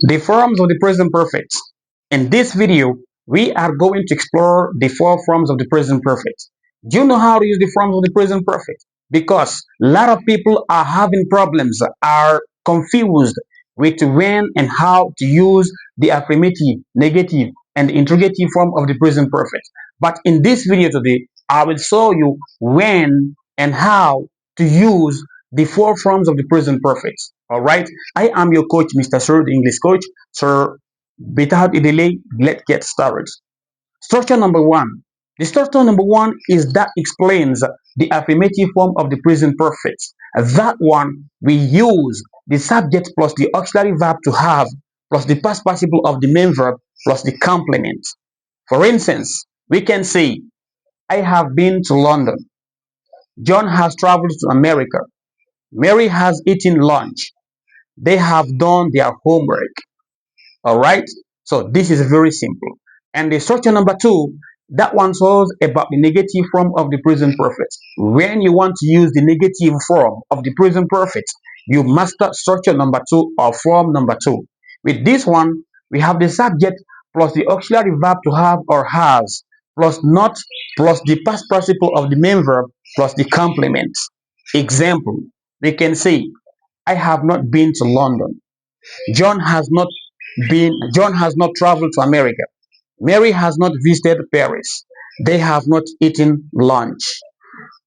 The forms of the present perfect. In this video, we are going to explore the four forms of the present perfect. Do you know how to use the forms of the present perfect? Because a lot of people are having problems, are confused with when and how to use the affirmative, negative, and interrogative form of the present perfect. But in this video today, I will show you when and how to use the four forms of the present perfect. All right. I am your coach, Mr. Sir, the English coach. Sir, without a delay, let's get started. Structure number one. The structure number one is that explains the affirmative form of the present perfect. That one, we use the subject plus the auxiliary verb to have plus the past participle of the main verb plus the complement. For instance, we can say, I have been to London. John has traveled to America. Mary has eaten lunch. They have done their homework. All right. So this is very simple. And the structure number two, that one shows about the negative form of the present perfect. When you want to use the negative form of the present perfect, you master structure number two or form number two. With this one, we have the subject plus the auxiliary verb to have or has plus not plus the past participle of the main verb plus the complement. Example, we can say, I have not been to London. John has not traveled to America. Mary has not visited Paris. They have not eaten lunch.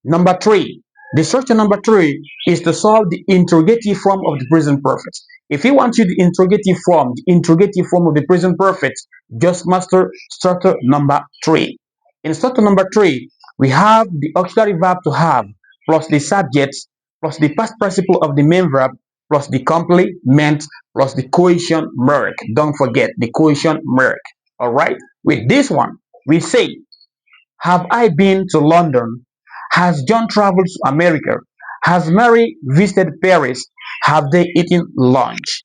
Number three, the structure number three is to solve the interrogative form of the present perfect. If you want to the interrogative form of the present perfect, just master structure number three. In structure number three, we have the auxiliary verb to have plus the subject plus the past participle of the main verb plus the complement plus the quotient mark. Don't forget the quotient mark. All right. With this one, we say, have I been to London? Has John traveled to America? Has Mary visited Paris? Have they eaten lunch?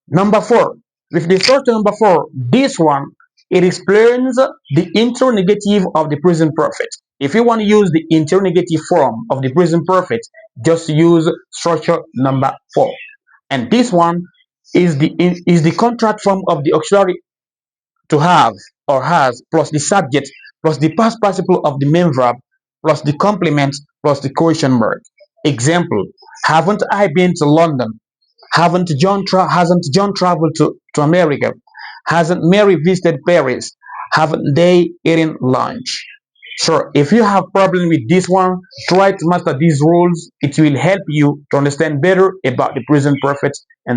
Number four, with the structure number four, this one, it explains the interrogative of the present perfect. If you want to use the interrogative form of the present perfect, just use structure number four. And this one is the contract form of the auxiliary to have or has plus the subject plus the past participle of the main verb plus the complement plus the quotient mark. Example, haven't I been to London? Hasn't John traveled to America? Hasn't Mary visited Paris? Haven't they eaten lunch? So if you have problem with this one, try to master these rules. It will help you to understand better about the present perfect and